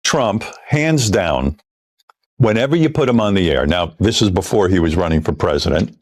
Trump, hands down, whenever you put him on the air, now this is before he was running for president,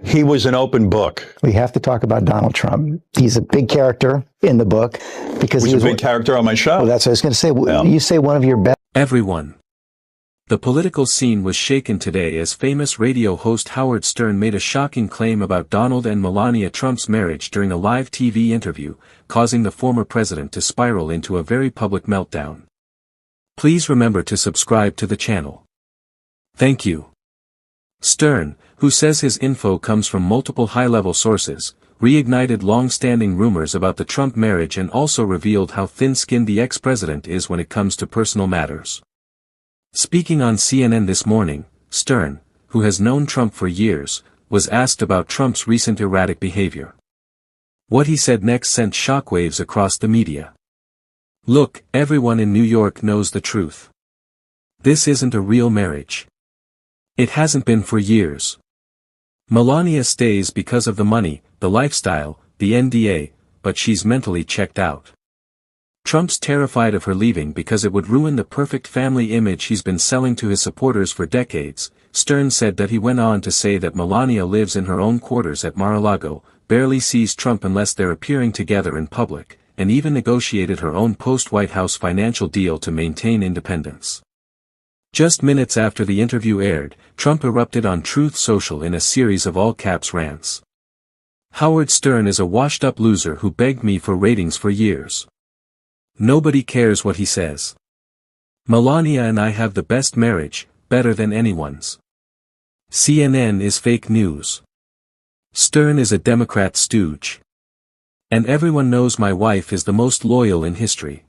he was an open book. We have to talk about Donald Trump. He's a big character in the book because he was a big character on my show. Well, that's what I was going to say. Yeah. You say one of your best. Everyone. The political scene was shaken today as famous radio host Howard Stern made a shocking claim about Donald and Melania Trump's marriage during a live TV interview, causing the former president to spiral into a very public meltdown. Please remember to subscribe to the channel. Thank you. Stern, who says his info comes from multiple high-level sources, reignited long-standing rumors about the Trump marriage and also revealed how thin-skinned the ex-president is when it comes to personal matters. Speaking on CNN this morning, Stern, who has known Trump for years, was asked about Trump's recent erratic behavior. What he said next sent shockwaves across the media. Look, everyone in New York knows the truth. This isn't a real marriage. It hasn't been for years. Melania stays because of the money, the lifestyle, the NDA, but she's mentally checked out. Trump's terrified of her leaving because it would ruin the perfect family image he's been selling to his supporters for decades. Stern said that he went on to say that Melania lives in her own quarters at Mar-a-Lago, barely sees Trump unless they're appearing together in public, and even negotiated her own post-White House financial deal to maintain independence. Just minutes after the interview aired, Trump erupted on Truth Social in a series of all-caps rants. Howard Stern is a washed-up loser who begged me for ratings for years. Nobody cares what he says. Melania and I have the best marriage, better than anyone's. CNN is fake news. Stern is a Democrat stooge. And everyone knows my wife is the most loyal in history.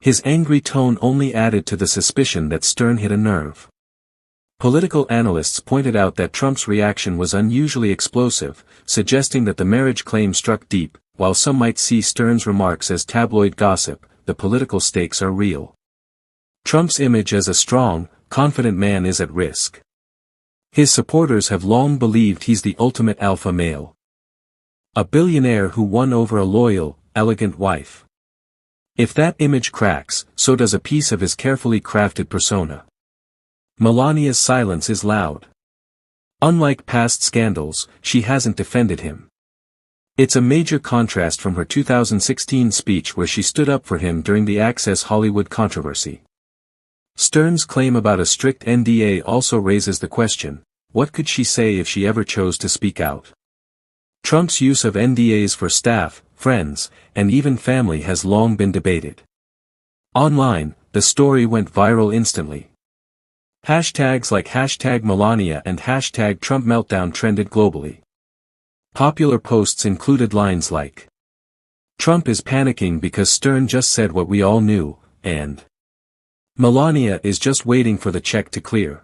His angry tone only added to the suspicion that Stern hit a nerve. Political analysts pointed out that Trump's reaction was unusually explosive, suggesting that the marriage claim struck deep. While some might see Stern's remarks as tabloid gossip, the political stakes are real. Trump's image as a strong, confident man is at risk. His supporters have long believed he's the ultimate alpha male. A billionaire who won over a loyal, elegant wife. If that image cracks, so does a piece of his carefully crafted persona. Melania's silence is loud. Unlike past scandals, she hasn't defended him. It's a major contrast from her 2016 speech where she stood up for him during the Access Hollywood controversy. Stern's claim about a strict NDA also raises the question, what could she say if she ever chose to speak out? Trump's use of NDAs for staff, friends, and even family has long been debated. Online, the story went viral instantly. Hashtags like #Melania and #TrumpMeltdown trended globally. Popular posts included lines like, "Trump is panicking because Stern just said what we all knew," and "Melania is just waiting for the check to clear."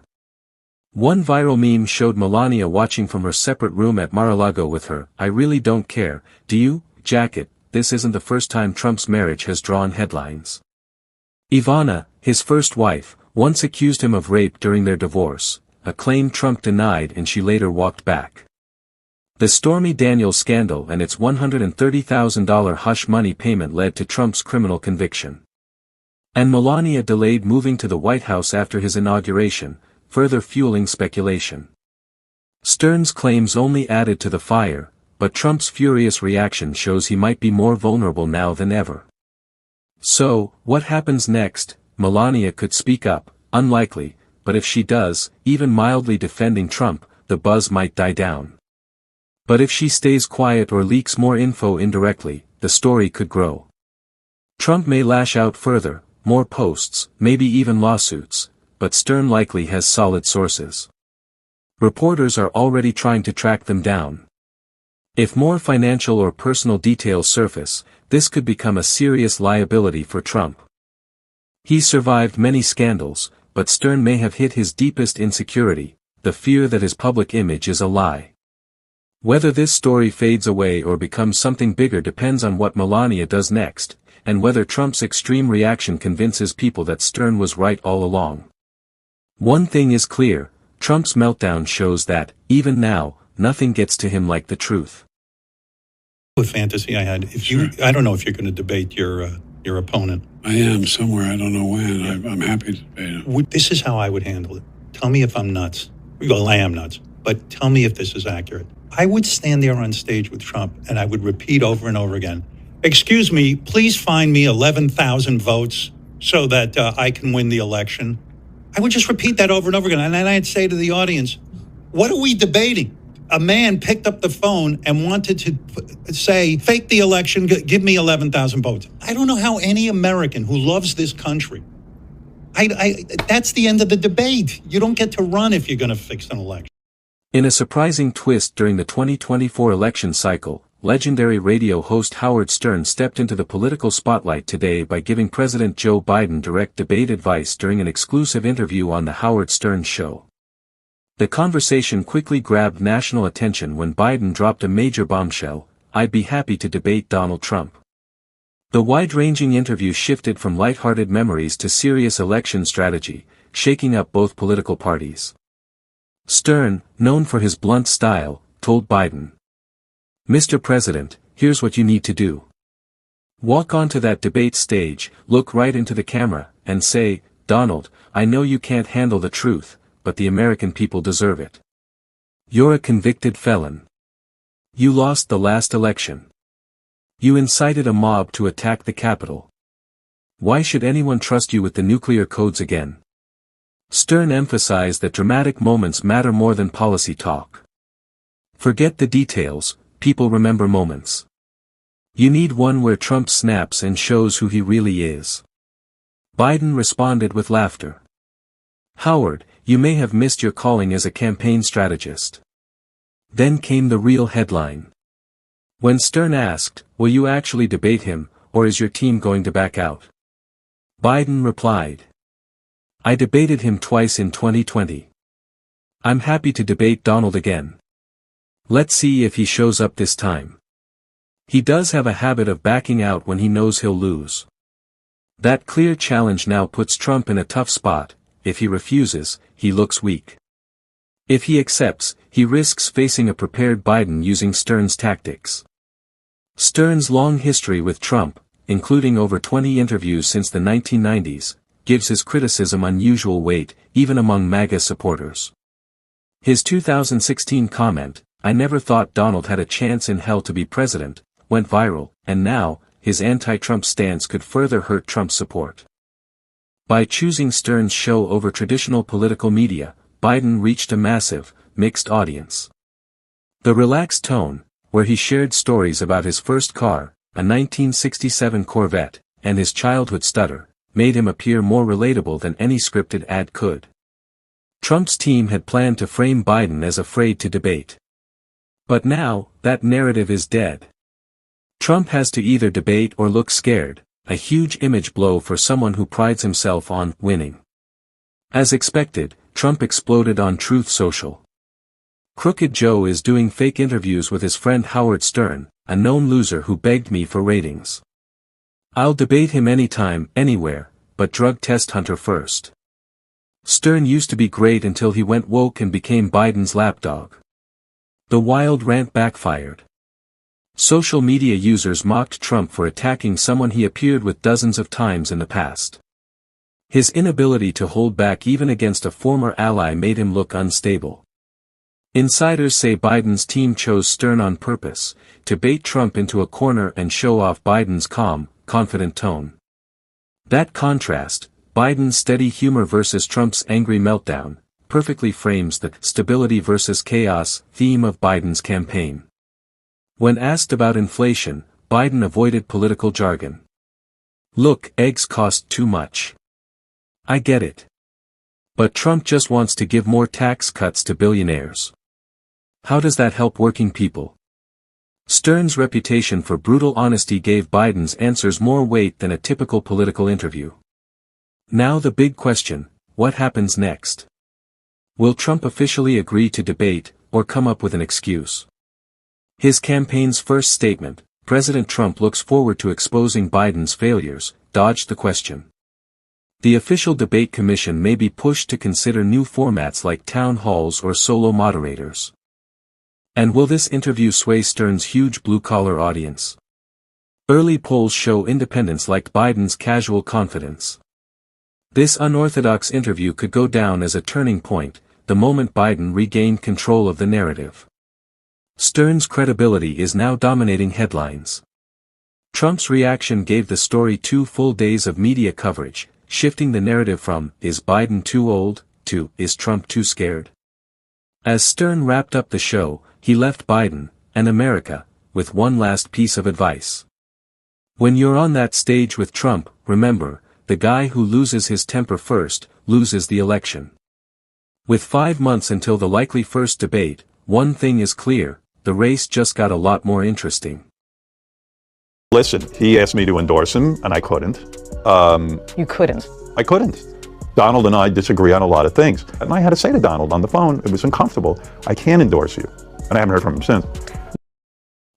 One viral meme showed Melania watching from her separate room at Mar-a-Lago with her "I really don't care, do you?" jacket. This isn't the first time Trump's marriage has drawn headlines. Ivana, his first wife, once accused him of rape during their divorce, a claim Trump denied and she later walked back. The Stormy Daniels scandal and its $130,000 hush money payment led to Trump's criminal conviction. And Melania delayed moving to the White House after his inauguration, further fueling speculation. Stern's claims only added to the fire, but Trump's furious reaction shows he might be more vulnerable now than ever. So, what happens next? Melania could speak up, unlikely, but if she does, even mildly defending Trump, the buzz might die down. But if she stays quiet or leaks more info indirectly, the story could grow. Trump may lash out further, more posts, maybe even lawsuits, but Stern likely has solid sources. Reporters are already trying to track them down. If more financial or personal details surface, this could become a serious liability for Trump. He's survived many scandals, but Stern may have hit his deepest insecurity, the fear that his public image is a lie. Whether this story fades away or becomes something bigger depends on what Melania does next, and whether Trump's extreme reaction convinces people that Stern was right all along. One thing is clear, Trump's meltdown shows that, even now, nothing gets to him like the truth. The fantasy I had, I don't know if you're going to debate your your opponent? I am somewhere. I don't know when. I'm happy to debate him. This is how I would handle it. Tell me if I'm nuts. Well, I am nuts, but tell me if this is accurate. I would stand there on stage with Trump and I would repeat over and over again, excuse me, please find me 11,000 votes so that I can win the election. I would just repeat that over and over again. And then I'd say to the audience, what are we debating? A man picked up the phone and wanted to say, fake the election, give me 11,000 votes. I don't know how any American who loves this country, that's the end of the debate. You don't get to run if you're going to fix an election. In a surprising twist during the 2024 election cycle, legendary radio host Howard Stern stepped into the political spotlight today by giving President Joe Biden direct debate advice during an exclusive interview on The Howard Stern Show. The conversation quickly grabbed national attention when Biden dropped a major bombshell: "I'd be happy to debate Donald Trump." The wide-ranging interview shifted from lighthearted memories to serious election strategy, shaking up both political parties. Stern, known for his blunt style, told Biden, "Mr. President, here's what you need to do. Walk onto that debate stage, look right into the camera, and say, 'Donald, I know you can't handle the truth, but the American people deserve it. You're a convicted felon. You lost the last election. You incited a mob to attack the Capitol. Why should anyone trust you with the nuclear codes again?'" Stern emphasized that dramatic moments matter more than policy talk. Forget the details, people remember moments. You need one where Trump snaps and shows who he really is. Biden responded with laughter. "Howard, you may have missed your calling as a campaign strategist." Then came the real headline. When Stern asked, "Will you actually debate him, or is your team going to back out?" Biden replied, "I debated him twice in 2020. I'm happy to debate Donald again. Let's see if he shows up this time. He does have a habit of backing out when he knows he'll lose." That clear challenge now puts Trump in a tough spot. If he refuses, he looks weak. If he accepts, he risks facing a prepared Biden using Stern's tactics. Stern's long history with Trump, including over 20 interviews since the 1990s, gives his criticism unusual weight, even among MAGA supporters. His 2016 comment, "I never thought Donald had a chance in hell to be president," went viral, and now, his anti-Trump stance could further hurt Trump's support. By choosing Stern's show over traditional political media, Biden reached a massive, mixed audience. The relaxed tone, where he shared stories about his first car, a 1967 Corvette, and his childhood stutter, made him appear more relatable than any scripted ad could. Trump's team had planned to frame Biden as afraid to debate. But now, that narrative is dead. Trump has to either debate or look scared, a huge image blow for someone who prides himself on winning. As expected, Trump exploded on Truth Social. "Crooked Joe is doing fake interviews with his friend Howard Stern, a known loser who begged me for ratings. I'll debate him anytime, anywhere, but drug test Hunter first. Stern used to be great until he went woke and became Biden's lapdog." The wild rant backfired. Social media users mocked Trump for attacking someone he appeared with dozens of times in the past. His inability to hold back even against a former ally made him look unstable. Insiders say Biden's team chose Stern on purpose, to bait Trump into a corner and show off Biden's calm, confident tone. That contrast, Biden's steady humor versus Trump's angry meltdown, perfectly frames the stability versus chaos theme of Biden's campaign. When asked about inflation, Biden avoided political jargon. "Look, eggs cost too much. I get it. But Trump just wants to give more tax cuts to billionaires. How does that help working people?" Stern's reputation for brutal honesty gave Biden's answers more weight than a typical political interview. Now the big question, what happens next? Will Trump officially agree to debate, or come up with an excuse? His campaign's first statement, "President Trump looks forward to exposing Biden's failures," dodged the question. The official debate commission may be pushed to consider new formats like town halls or solo moderators. And will this interview sway Stern's huge blue-collar audience? Early polls show independents liked Biden's casual confidence. This unorthodox interview could go down as a turning point, the moment Biden regained control of the narrative. Stern's credibility is now dominating headlines. Trump's reaction gave the story 2 full days of media coverage, shifting the narrative from, "Is Biden too old?" to, "Is Trump too scared?" As Stern wrapped up the show, he left Biden, and America, with one last piece of advice. When you're on that stage with Trump, remember, the guy who loses his temper first, loses the election. With 5 months until the likely first debate, one thing is clear, the race just got a lot more interesting. Listen, he asked me to endorse him, and I couldn't. You couldn't. I couldn't. Donald and I disagree on a lot of things. And I had to say to Donald on the phone, it was uncomfortable, I can't endorse you. And I haven't heard from him since.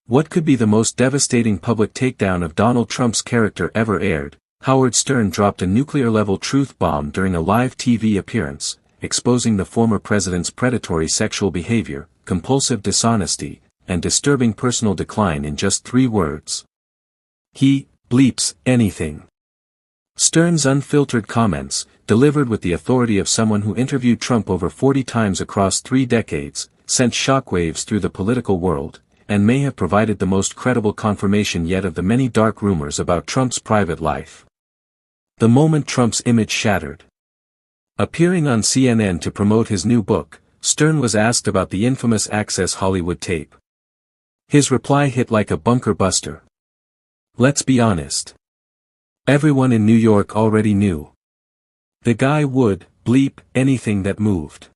What could be the most devastating public takedown of Donald Trump's character ever aired? Howard Stern dropped a nuclear-level truth bomb during a live TV appearance, exposing the former president's predatory sexual behavior, compulsive dishonesty, and disturbing personal decline in just 3 words. He bleeps anything. Stern's unfiltered comments, delivered with the authority of someone who interviewed Trump over 40 times across 3 decades, sent shockwaves through the political world, and may have provided the most credible confirmation yet of the many dark rumors about Trump's private life. The moment Trump's image shattered. Appearing on CNN to promote his new book, Stern was asked about the infamous Access Hollywood tape. His reply hit like a bunker buster. Let's be honest. Everyone in New York already knew. The guy would bleep anything that moved.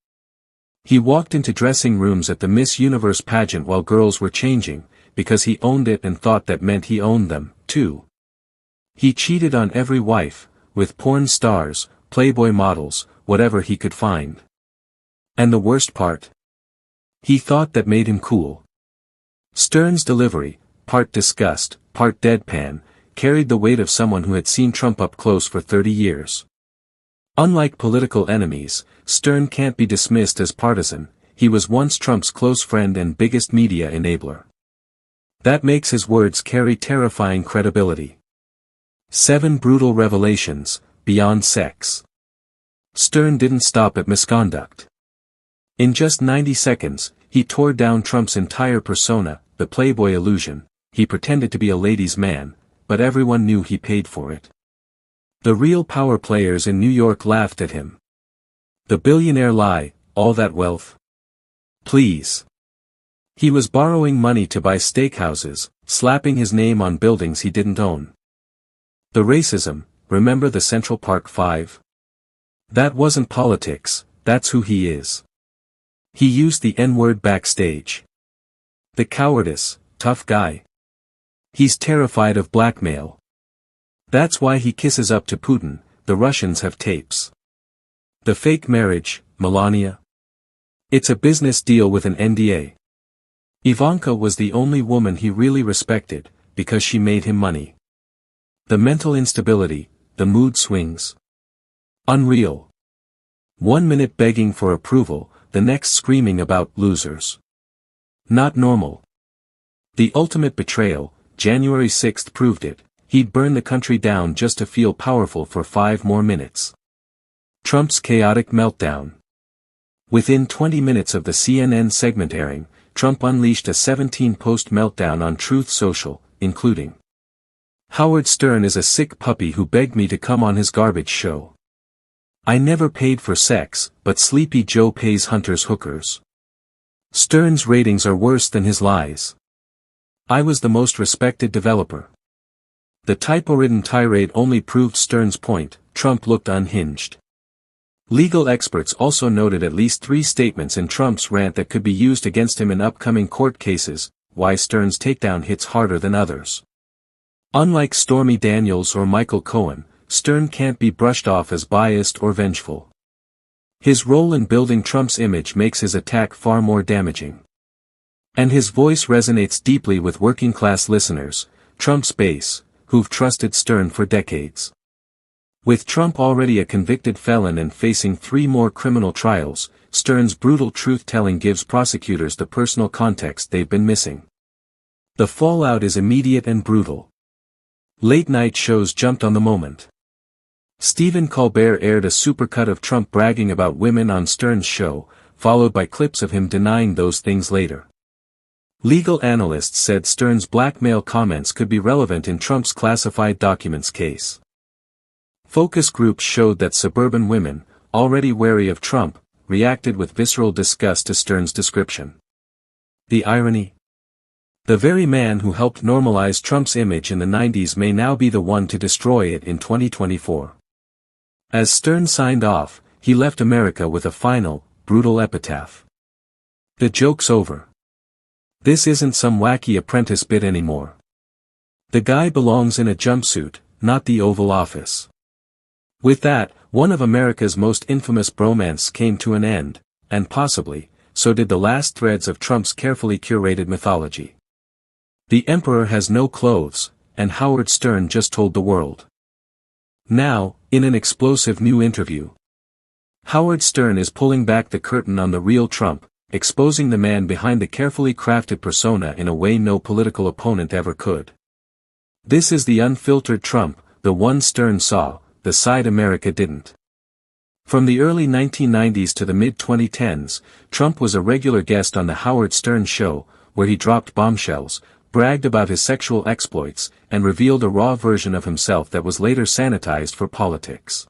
He walked into dressing rooms at the Miss Universe pageant while girls were changing, because he owned it and thought that meant he owned them, too. He cheated on every wife, with porn stars, Playboy models, whatever he could find. And the worst part? He thought that made him cool. Stern's delivery, part disgust, part deadpan, carried the weight of someone who had seen Trump up close for 30 years. Unlike political enemies, Stern can't be dismissed as partisan, he was once Trump's close friend and biggest media enabler. That makes his words carry terrifying credibility. 7 brutal revelations, beyond sex. Stern didn't stop at misconduct. In just 90 seconds, he tore down Trump's entire persona, the Playboy illusion. He pretended to be a ladies' man, but everyone knew he paid for it. The real power players in New York laughed at him. The billionaire lie, all that wealth? Please. He was borrowing money to buy steakhouses, slapping his name on buildings he didn't own. The racism, remember the Central Park Five? That wasn't politics, that's who he is. He used the N-word backstage. The cowardice, tough guy. He's terrified of blackmail. That's why he kisses up to Putin, the Russians have tapes. The fake marriage, Melania. It's a business deal with an NDA. Ivanka was the only woman he really respected, because she made him money. The mental instability, the mood swings. Unreal. 1 minute begging for approval, the next screaming about losers. Not normal. The ultimate betrayal, January 6th proved it, he'd burn the country down just to feel powerful for 5 more minutes. Trump's chaotic meltdown. Within 20 minutes of the CNN segment airing, Trump unleashed a 17-post meltdown on Truth Social, including, "Howard Stern is a sick puppy who begged me to come on his garbage show. I never paid for sex, but Sleepy Joe pays Hunter's hookers. Stern's ratings are worse than his lies. I was the most respected developer." The typo-ridden tirade only proved Stern's point, Trump looked unhinged. Legal experts also noted at least 3 statements in Trump's rant that could be used against him in upcoming court cases, why Stern's takedown hits harder than others. Unlike Stormy Daniels or Michael Cohen, Stern can't be brushed off as biased or vengeful. His role in building Trump's image makes his attack far more damaging. And his voice resonates deeply with working-class listeners, Trump's base, who've trusted Stern for decades. With Trump already a convicted felon and facing 3 more criminal trials, Stern's brutal truth-telling gives prosecutors the personal context they've been missing. The fallout is immediate and brutal. Late-night shows jumped on the moment. Stephen Colbert aired a supercut of Trump bragging about women on Stern's show, followed by clips of him denying those things later. Legal analysts said Stern's blackmail comments could be relevant in Trump's classified documents case. Focus groups showed that suburban women, already wary of Trump, reacted with visceral disgust to Stern's description. The irony? The very man who helped normalize Trump's image in the 90s may now be the one to destroy it in 2024. As Stern signed off, he left America with a final, brutal epitaph. The joke's over. This isn't some wacky apprentice bit anymore. The guy belongs in a jumpsuit, not the Oval Office. With that, one of America's most infamous bromance came to an end, and possibly, so did the last threads of Trump's carefully curated mythology. The emperor has no clothes, and Howard Stern just told the world. Now, in an explosive new interview, Howard Stern is pulling back the curtain on the real Trump, exposing the man behind the carefully crafted persona in a way no political opponent ever could. This is the unfiltered Trump, the one Stern saw, the side America didn't. From the early 1990s to the mid-2010s, Trump was a regular guest on the Howard Stern show, where he dropped bombshells, bragged about his sexual exploits, and revealed a raw version of himself that was later sanitized for politics.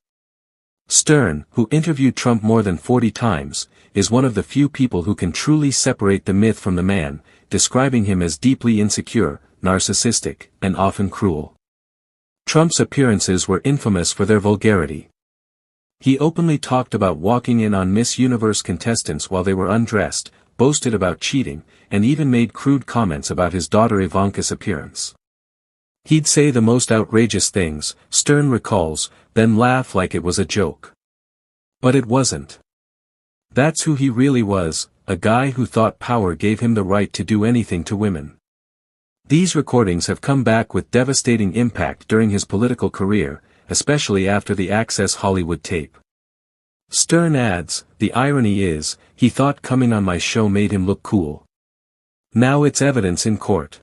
Stern, who interviewed Trump more than 40 times, is one of the few people who can truly separate the myth from the man, describing him as deeply insecure, narcissistic, and often cruel. Trump's appearances were infamous for their vulgarity. He openly talked about walking in on Miss Universe contestants while they were undressed, boasted about cheating, and even made crude comments about his daughter Ivanka's appearance. He'd say the most outrageous things, Stern recalls, then laugh like it was a joke. But it wasn't. That's who he really was, a guy who thought power gave him the right to do anything to women. These recordings have come back with devastating impact during his political career, especially after the Access Hollywood tape. Stern adds, the irony is, he thought coming on my show made him look cool. Now it's evidence in court.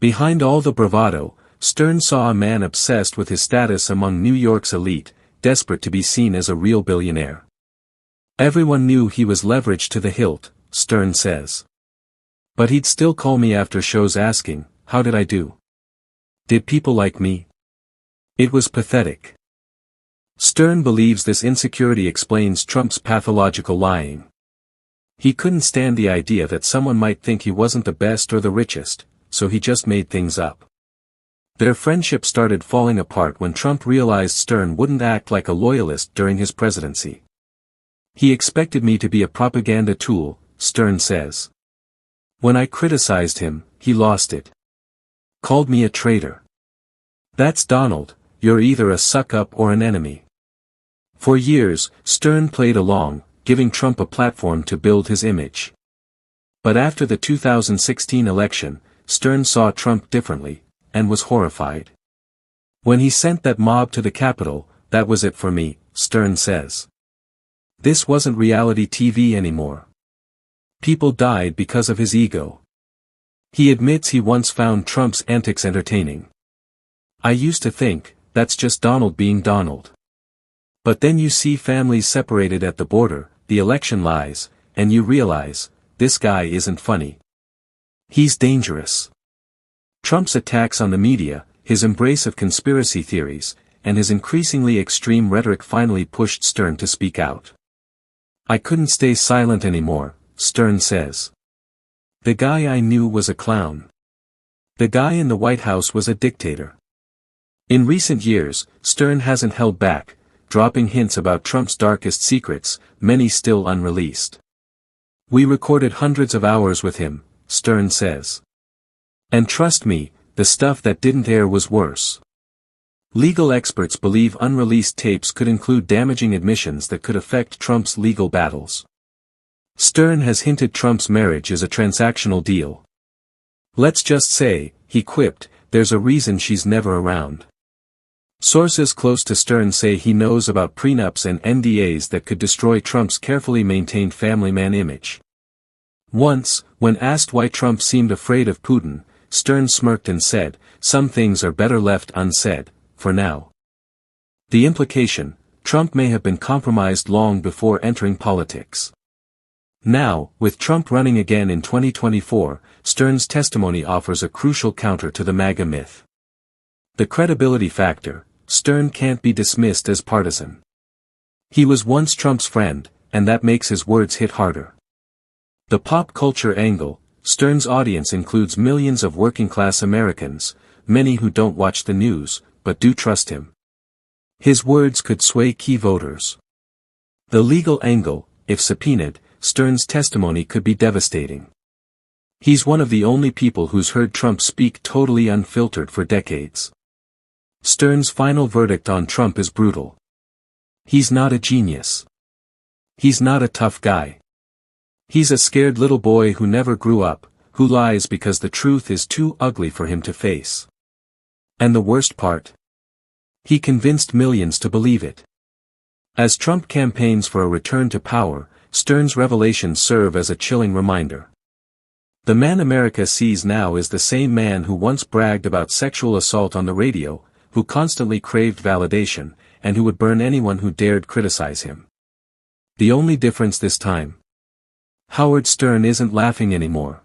Behind all the bravado, Stern saw a man obsessed with his status among New York's elite, desperate to be seen as a real billionaire. Everyone knew he was leveraged to the hilt, Stern says. But he'd still call me after shows asking, how did I do? Did people like me? It was pathetic. Stern believes this insecurity explains Trump's pathological lying. He couldn't stand the idea that someone might think he wasn't the best or the richest, so he just made things up. Their friendship started falling apart when Trump realized Stern wouldn't act like a loyalist during his presidency. He expected me to be a propaganda tool, Stern says. When I criticized him, he lost it. Called me a traitor. That's Donald, you're either a suck-up or an enemy. For years, Stern played along, giving Trump a platform to build his image. But after the 2016 election, Stern saw Trump differently, and was horrified. When he sent that mob to the Capitol, that was it for me, Stern says. This wasn't reality TV anymore. People died because of his ego. He admits he once found Trump's antics entertaining. I used to think, that's just Donald being Donald. But then you see families separated at the border, the election lies, and you realize, this guy isn't funny. He's dangerous. Trump's attacks on the media, his embrace of conspiracy theories, and his increasingly extreme rhetoric finally pushed Stern to speak out. I couldn't stay silent anymore, Stern says. The guy I knew was a clown. The guy in the White House was a dictator. In recent years, Stern hasn't held back, dropping hints about Trump's darkest secrets, many still unreleased. We recorded hundreds of hours with him, Stern says. And trust me, the stuff that didn't air was worse. Legal experts believe unreleased tapes could include damaging admissions that could affect Trump's legal battles. Stern has hinted Trump's marriage is a transactional deal. Let's just say, he quipped, there's a reason she's never around. Sources close to Stern say he knows about prenups and NDAs that could destroy Trump's carefully maintained family man image. Once, when asked why Trump seemed afraid of Putin, Stern smirked and said, "Some things are better left unsaid, for now." The implication: Trump may have been compromised long before entering politics. Now, with Trump running again in 2024, Stern's testimony offers a crucial counter to the MAGA myth. The credibility factor: Stern can't be dismissed as partisan. He was once Trump's friend, and that makes his words hit harder. The pop culture angle: Stern's audience includes millions of working-class Americans, many who don't watch the news, but do trust him. His words could sway key voters. The legal angle: if subpoenaed, Stern's testimony could be devastating. He's one of the only people who's heard Trump speak totally unfiltered for decades. Stern's final verdict on Trump is brutal. He's not a genius. He's not a tough guy. He's a scared little boy who never grew up, who lies because the truth is too ugly for him to face. And the worst part? He convinced millions to believe it. As Trump campaigns for a return to power, Stern's revelations serve as a chilling reminder. The man America sees now is the same man who once bragged about sexual assault on the radio, who constantly craved validation, and who would burn anyone who dared criticize him. The only difference this time: Howard Stern isn't laughing anymore.